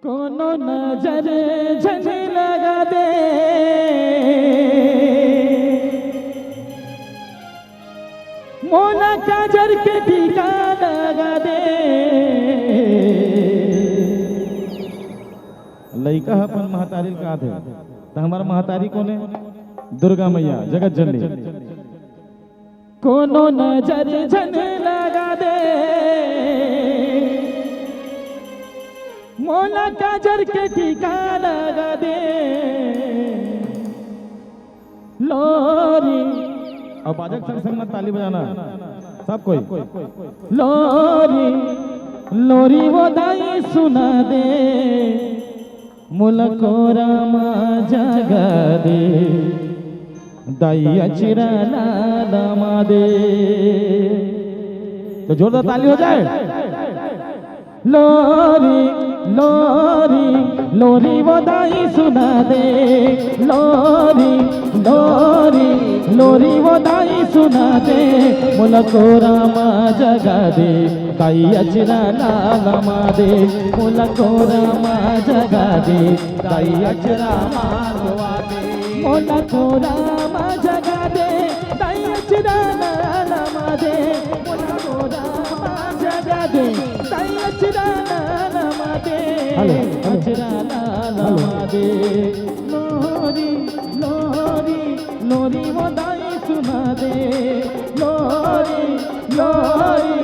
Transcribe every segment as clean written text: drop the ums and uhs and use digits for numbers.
कोनो नजर झन लगा दे, मोना काजर के टीका लगा दे। लइका अपन महतारी का थे तो हमारा महतारी कौन है? दुर्गा मैया जगत जननी। कोनो नजर झन लगा दे, मोना काजर के टीका लगा दे। लोरी और बाजक संग संग में ताली बजाना सब कोई। लोरी लोरी वो दाई सुना दे, मुलको रामा जगा दे, दाई अचरा लामा दे। तो जोरदार ताली हो जाए। लोरी लोरी लोरी वो दाई सुना दे, लोरी लोरी लोरी वो दाई सुना दे, मुलको रामा जगा दे, दाई अचरा लामा दे। मुलको रामा जगा दे, दाई अचरा मारवा दे। मुलको रामा जगा दे, दाई अचरा लामा दे। मुलको रामा जगा दे, दाई अचरा लामा दे। अचरा लामा दे। लोरी लोरी लोरी वो दाई सुना दे, लोरी लोरी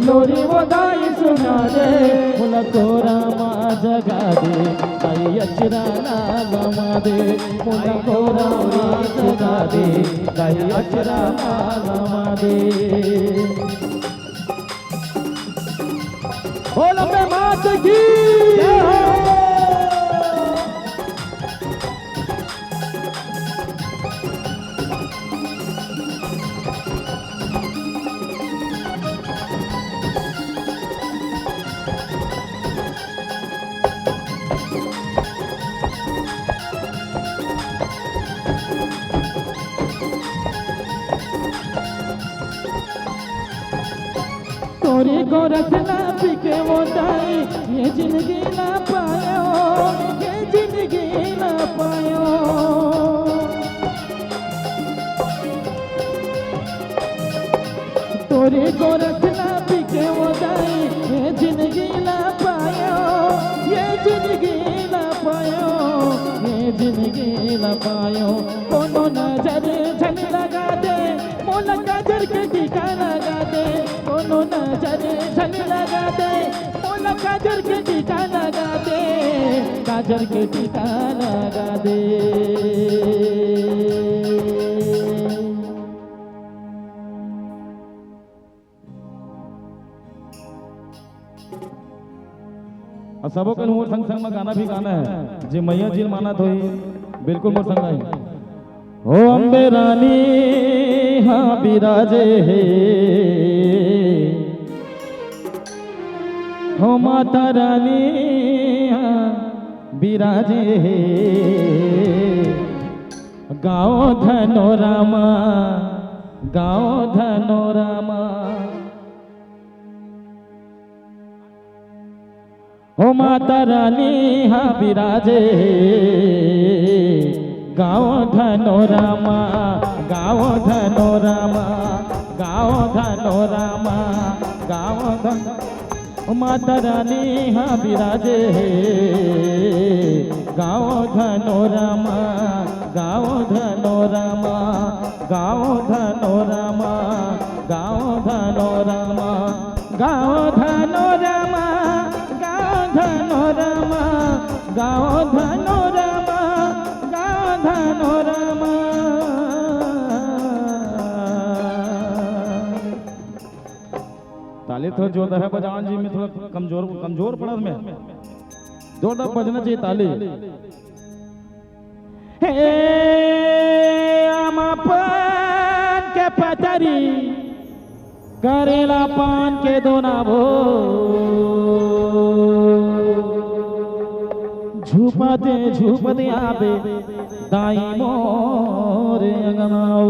लोरी वो दाई सुना दे, मुलको रामा जगा दे, दाई अचरा लामा दे। मुलको रामा जगा दे, दाई अचरा लामा दे। बोल अपने मात की तोरी गोरख ना पिके वो दाई, ये जिंदगी ना पायो, ये जिंदगी ना पायो। तोरी गोरख ना पिके वो दाई, ये जिंदगी ना पायो, ये जिंदगी ना पायो, ये जिंदगी ना पायो। कोनो नजर झन लगा दे, मोला काजर के टीका लगा दे। कोनो नजर झन लगा दे, मोला काजर के टीका लगा दे, काजर के टीका लगा दे। और सबों के मोर संग संग में गाना भी गाना है। जी मैया जी माना तो ही बिल्कुल मोर संग है। ओ अम्बे रानी हाँ बिराजे है, हो माता रानी हाँ बिराजे है। गाओ धनोरामा गाओ धनोरामा, हो माता रानी हाँ बिराजे। गाओ धनोरामा गाओ धनोरामा गाओ धनोरामा गाओ धन। माता रानी हाँ बिराजे, गाओ धनोरामा गाओ धनोरामा गाओ धनोरामा गाओ धनोरामा गाओ धनोरामा गाओ धनोरामा गाओ धनोरामा गाओ धनोरामा। ताली थोड़ा जोरदार है बजान जी में, थोड़ा कमजोर पड़ा मैं, जोरदार बजना चाहिए ताली। हे आमा पान के पतरी, करेला पान के दोना भो, झूपते आबे दाई मोर अंगनाओ।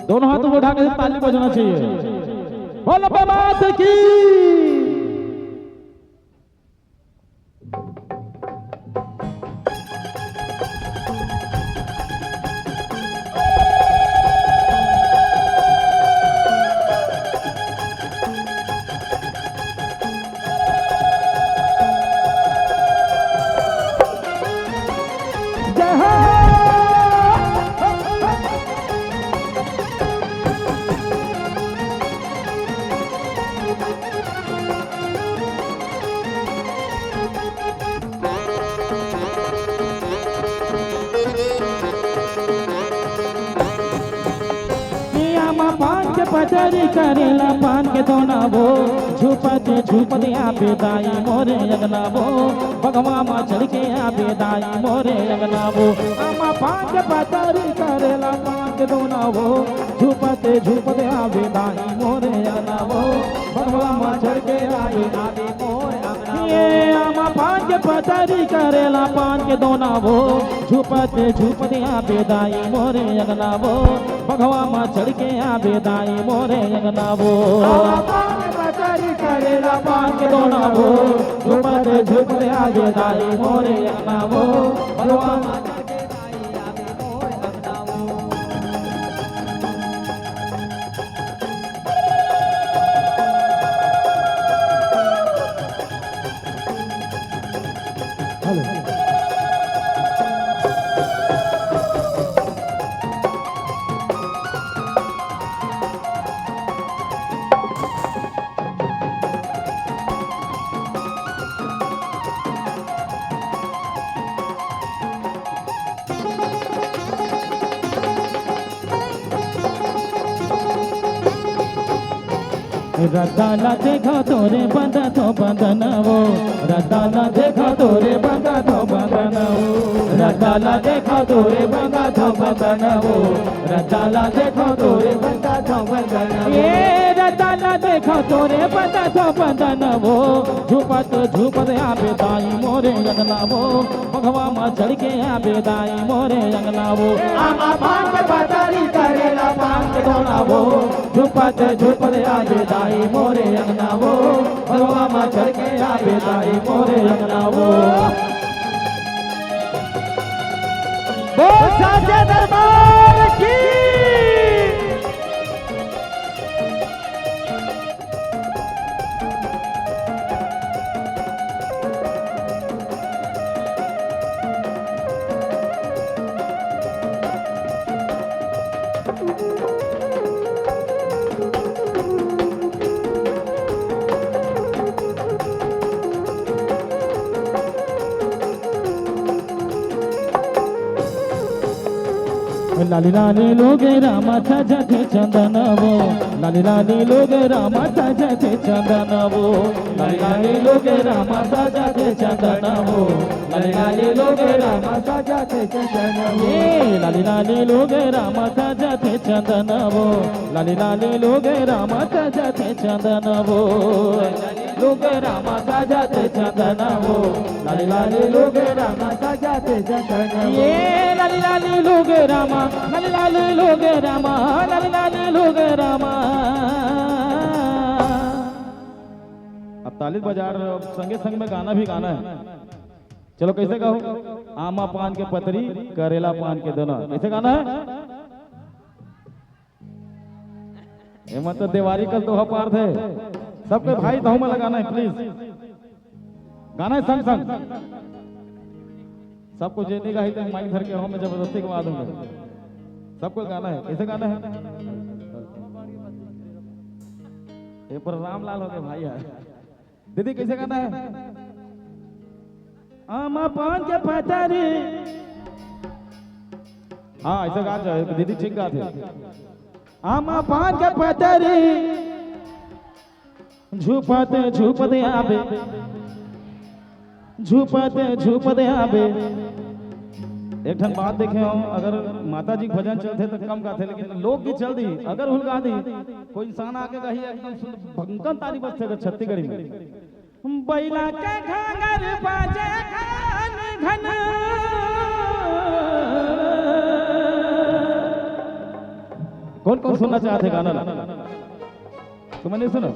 दोनों हाथों को उठा के ताली बजाना चाहिए। बोलो मात की पतरी करेला पान के दोना वो झुपते झुपते आबे दाई मोरे अगना वो भगवा माँ चढ़ के आबे दाई मोरे अगना वो आमा पान के पतरी करेला पान के दोना वो झुपते झुपते आबे दाई मोरे अगना वो भगवा माँ चढ़ के आबे दाई मोरे अगना ये आमा पान के पतरी करेला पान के दोना वो झुपते झुपते आबे दाई मोरे अगना वो भगवा माँ चढ़ के आबे दाई मोरे अगना वो पतरी करेला पान के दोना वो झुपते झुपते आबे दाई मोरे अगना वो भगवा माँ चढ़ के दाई आबे मोरे अगना वो। रताला देखो तोरे बंदा तो बंदना वो रताला देखो तोरे बंदा तो बंदना वो रताला देखो तोरे बंदा तो बंदना वो रताला देखो तोरे बंदा तो बंदना ये रताला देखो तोरे बंदा तो बंदना वो झुपत झुपत आबे दाई मोरे अगना वो भगवा माँ चढ़ के आबे दाई मोरे अगना वो आमा पान के पतरी करेला पान के दोना वो झुपत झुपत आबे दाई मोरे अगना वो भगवा माँ चढ़ के आबे दाई मोरे अगना वो। साचे दरबार की लाली लाली लोग रामा सजते चंदन वो लाली लाली लोग रामा सजते चंदन वो लाली लाली लोग रामा सजते चंदन वो लाली लाली लोग रामा सजते चंदन वो लाली लाली लोग रामा सजते चंदन वो लाली लाली लोग रामा सजते चंदन वो लोग रामा सजते चंदन वो लाली लाली लोग रामा सजते चंदन ये लाली लाली लोग रामा लाली लाली लोग रामा लाली लाली लोग रामा। अब तालीम बजा रहे हो, संगे संग में गाना भी गाना है। चलो कैसे कहो, आमा पान के पतरी करेला पान के दोना, कैसे गाना है? ये मत देवारी कल दोहा पार थे सबके भाई दाऊ में लगाना है प्लीज, गाना है संग संग सबको जेने का ही तो माइक धर के हो, मैं जबरदस्ती गवा दूंगा। सबको गाना है, कैसे गाना है? ये पर रामलाल हो गए भाई यार। दीदी कैसे गाना है? आमा पान के पतरी, हाँ ऐसे गा जाए, दीदी ठीक गाते। आमा पान के पतरी झुपते झुपते आबे झुपते झुपते आबे। एक ठन बात देखे हो, अगर माता जी भजन चलते तो कम गाते, लेकिन लोग की चल दी अगर हुल गा दी कोई इंसान आके कही एकदम भंकन तारी बजते अगर छत्तीसगढ़ी में बैला के घाघर बाजे घन घन कौन कौन सुनना चाहते गाना? तुम नहीं सुनो?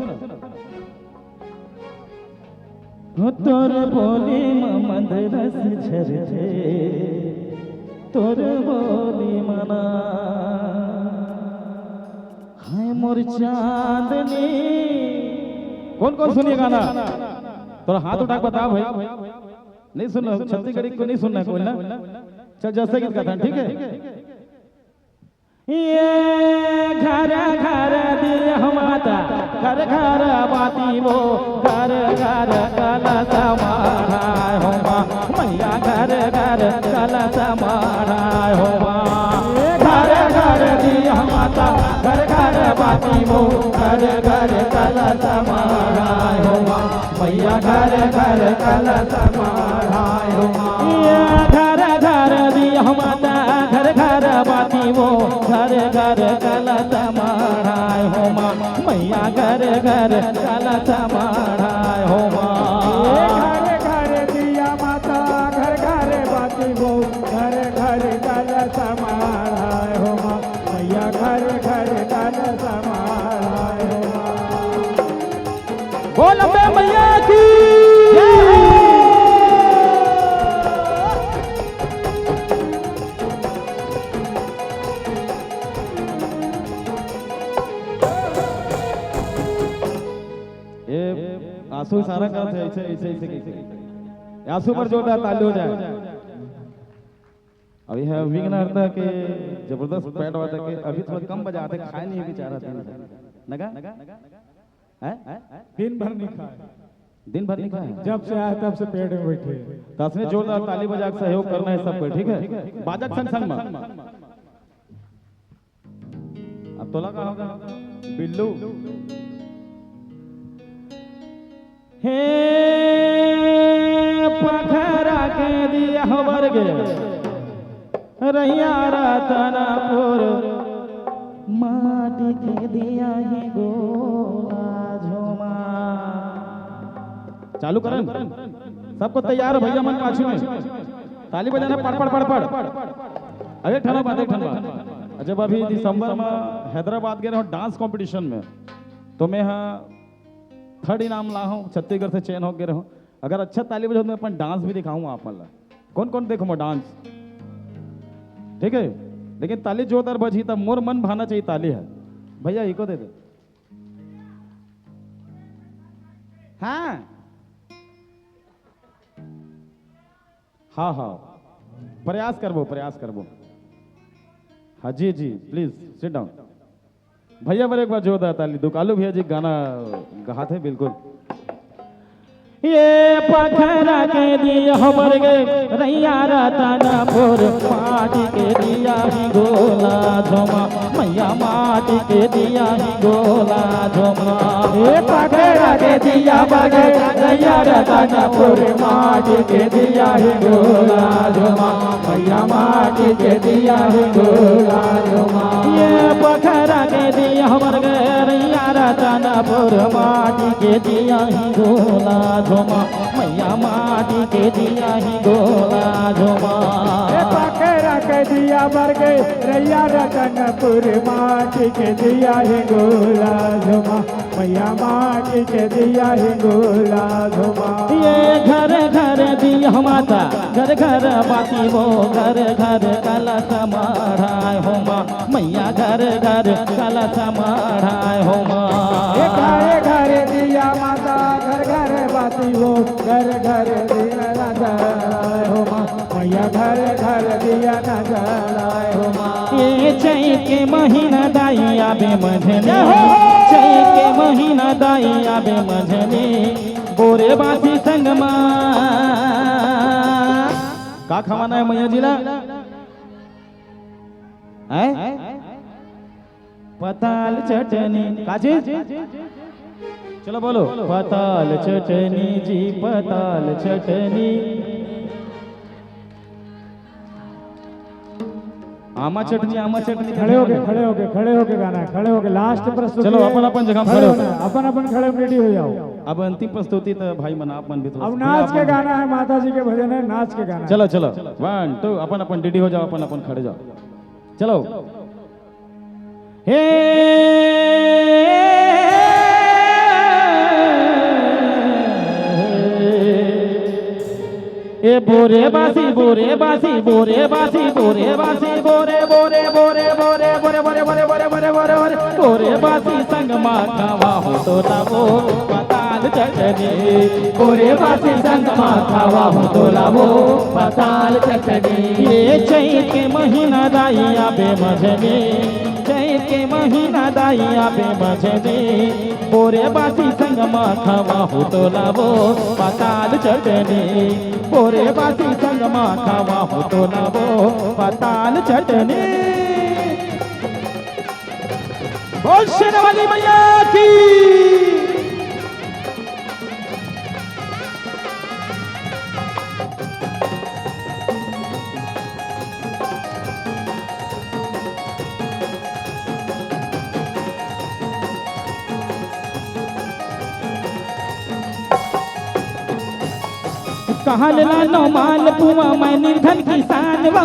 तोर बोली ममद रस झरझे तोर बोली मना है मोर चांदनी। कौन कौन सुनिए गाना? थोड़ा हाथ उठा के बताओ भाई। नहीं सुनो छत्तीसगढ़ी को नहीं सुनना कोई ना? चल जैसे गीत गाता, ठीक है? ये घर घर दिया माता घर घर बाती वो घर घर कलश माढ़ाय हो मैया घर घर कलश माढ़ाय हो घर घर दिया माता घर घर बाती वो घर घर कलश माराय हो माँ मैया घर घर कलश माराय हो माँ घर घर दिया माता घर घर बाती वो घर घर कलश माराय हो माँ मैया घर घर कलश माराय हो माँ घर घर दिया माता घर घर बाती वो घर घर कलश माराय हो माँ मैया घर घर कलश माराय हो माँ। बोल अम्बे मैया की आंसू सारा करते ऐसे ऐसे ऐसे कैसे आंसू पर जोरदार ताली हो जाए। अभी है विघ्न के जबरदस्त पैड वाला के अभी थोड़ा कम बजाते खाए नहीं बेचारा नगा हैं दिन भर नहीं खाए दिन भर नहीं खाए जब से आए तब से पेट में बैठे। तसने जोरदार ताली बजा के सहयोग करना है सबको ठीक है बाजक संग संग में अब तोला कहाँ होगा बिल्लू हे पखरा के दिया वर्ग रैया रतनपुर माटी के दिया ही गोला झोमा चालू करन सबको तैयार भैया मन पाछू में ताली बजाना पड़ पड़ पड़ पड़ अरे ठना बात एक ठना जब अभी दिसंबर में हैदराबाद गए रहो डांस कंपटीशन में तो मैं हाँ थर्ड इनाम ला हूँ छत्तीसगढ़ से चयन हो गए रहो अगर अच्छा ताली बजाओ मैं अपन डांस भी दिखाऊंगा आप मतलब कौन कौन देखो मैं डांस ठीक है लेकिन ताली जोरदार बजी तब मोर मन भाना चाहिए ताली है भैया इको दे दे हाँ हाँ हाँ प्रयास करबो हाँ जी जी प्लीज सिट डाउन भैया पर एक बार जोरदार ताली दुकालू भैया जी गाना गा थे बिल्कुल ये पखरा के दिया मर गए रैया रतनपुर माटी के दिया ही गोला झोमा मैया माटी के दिया ही गोला झोमा ये पखरा के दिया मर गए रैया रतनपुर माटी के दिया ही गोला झोमा मैया माटी के दिया ही गोला झोमा ये पखरा के दिया मर गए रैया रतनपुर माटी के दिया ही गोला झोमा मैया माटी के दिया ही गोला झोमा पकड़ा के दिया मर गए रैया रतनपुर माटी के दिया ही गोला झुमा मैया माटी के दिया ही गोला झुमा ये घर घर दिया माता घर घर बाती वो घर घर कलश माढ़ाय हो माँ मैया घर घर कलश माढ़ाय हो माँ घर घर दिया माता घर घर बाती वो घर घर दिया नजर हो माँ मैया घर घर दिया नजर हो माँ ये चैत के महीना दाई आबे मझने चैत के महीना दाई आबे मझने बोरे बासी संग माँ का खवाना है मैया जिला पताल चटनी काजी चलो बोलो पताल चटनी जी पताल चटनी आमा चटनी खड़े होके गाना है खड़े होके लास्ट प्रस्तुति चलो अपन अपन जगह खड़े हो अपन अपन खड़े रेडी हो जाओ अब अंतिम प्रस्तुति तो भाई मना अपन भी अब नाच के गाना है माता जी के भजन है नाच के गाना चलो चलो 1 2 अपन अपन रेडी हो जाओ अपन अपन खड़े जाओ चलो हे ए बोरे बासी बोरे बासी बोरे बासी बोरे बासी बोरे बोरे बोरे बोरे बोरे बोरे बोरे बोरे बोरे बोरे बोरे बोरे बासी संग माखावा हो तो लावो पताल चटनी बोरे बासी संग माखावा हो तो लावो पताल चटनी ये चैत के महीना दाई आबे मझने चैत के महीना दाई आबे मझने बोरे बासी संग माखावा हो तो लावो पताल चटनी बोरे बासी संग माखावा हो तो लावो पताल चटनी बोल शेरावाली मैया की। कहाँ लेला नो माल पुआ मैं निर्धन किसान वो,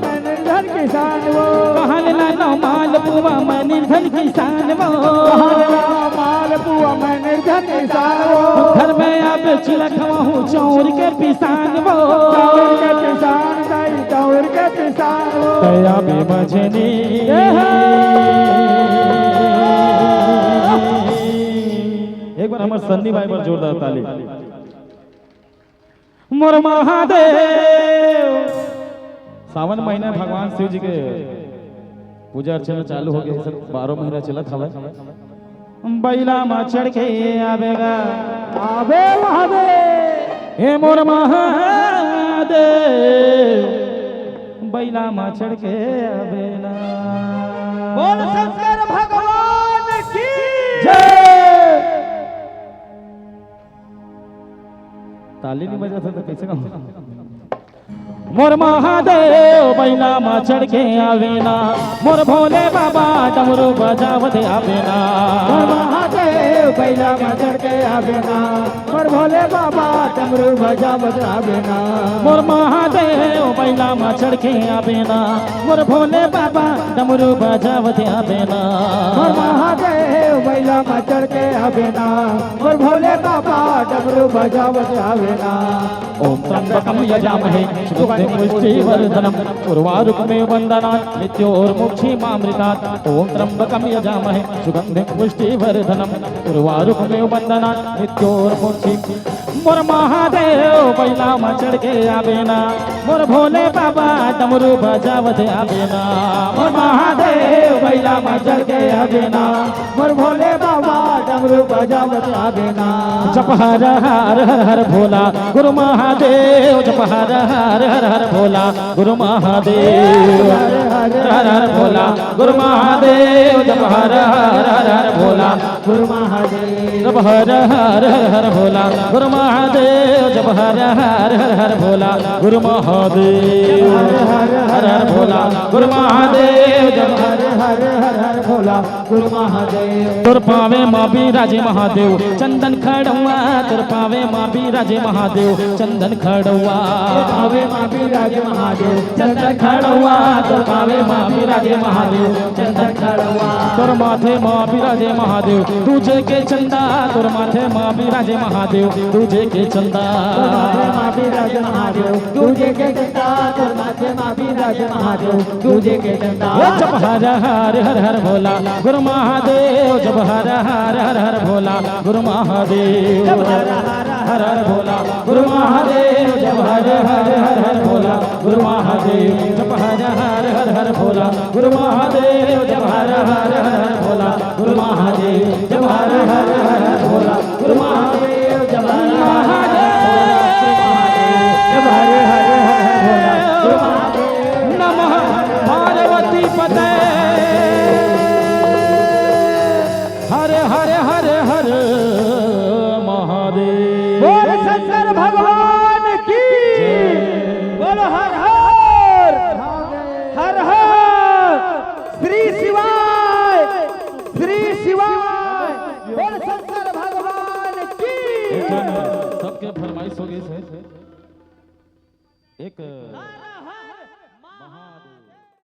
मैं निर्धन किसान वो, कहाँ लेला नो माल पुआ मैं निर्धन किसान वो, माल पुआ मैं निर्धन किसान वो, घर में अब चिलखवा हूँ चौर के पिसान वो, चौर के किसान दाई चौर के किसान वो, तया बे बजनी एक बार हमारे सन्नी भाई पर जोरदार ताली। मोर महादेव सावन महीना भगवान शिव जी के पूजा अर्चना चालू हो गया सर, 12 महीना चला था। बैला मा चढ़ के आवेगा आवे महादेव, हे मोर महादेव बैला मा चढ़ के आवेला। बोल शंकर भगवान की जय। ताली नहीं बजा था तो कैसे कहूँ। मोर महादेव बैला मा चढ़ के आवेना, मोर भोले बाबा डमरू बजावत आवेना। महादेव बैला में चढ़ के आवेना, मोर भोले बाबा डमरू बजावत आवेना। मोर महादेव बैला मा चढ़ के आवेना, मोर भोले बाबा डमरू बजावत आवेना। मोर महादेव बैला में चढ़ के आवेना, मोर भोले बाबा डमरू बजावत आवेना। ओम त्र्यंबकं यजामहे सुगंधिं पुष्टिवर्धनम् उर्वारुकमेव वन्दनात् मृत्योर्मुक्षीमामृतात्। ओम त्र्यंबकं यजामहे सुगंधिं पुष्टिवर्धनम् उर्वारुकमेव वन्दनात् मृत्योर्मुक्षी। मोर महादेव बैला मा चढ़ के आवेना, मोर भोले बाबा डमरू बजावत आवेना। मोर महादेव बैला मा चढ़ के आवेना, मोर भोले बाबा डमरू बजावत आवेना। जप हर हर हर हर भोला गुरु महादेव, जप हर हर हर हर भोला गुरु महादेव, हर हर भोला गुरु महादेव, जप हर हर हर हर भोला गुरु महादेव, जप हर हर हर हर भोला गुरु महादेव, जप हर हर हर हर भोला गुरु महादेव, हर हर भोला गुरु महादेव, जप हर हर हर हर भोला गुरु महादेव। तुर पावे माँ बिराजे महादेव चंदन खड़ुआ, तुर पावे माँ बिराजे महादेव चंदन खड़ुआ। पावे माँ बिराजे महादेव चंदन खड़ुआ, तुर पावे माँ बिराजे महादेव चंदन खड़ुआ। तुर माथे माँ बिराजे महादेव तुझे के चंदा, तुर माथे माँ बिराजे महादेव तुझे के चंदा। माँ बिराजे महादेव तुझे के चंदा, तुर माथे माँ बिराजे महादेव तुझे के चंदा। जप हर हर हर हर भोला गुरु महादेव, जप हर हर हर हर भोला गुरु महादेव, हर हर भोला गुरु महादेव, जप हर हर हर हर भोला गुरु महादेव, जप हर हर हर हर भोला गुरु महादेव, जप हर हर हर हर भोला गुरु महादेव, जप हर हर हर हर भोला गुरु महादेव, जप हर महादेव, जप हर हर हर भोला गुरु महादेव। नमः पार्वती पते हर हर हर हर महादेव। बोल शंकर भगवान की, बोल हर हर हर हर श्री शिवाय, श्री शिवाय। बोल शंकर भगवान की। सबके फरमाइश हो गई है एक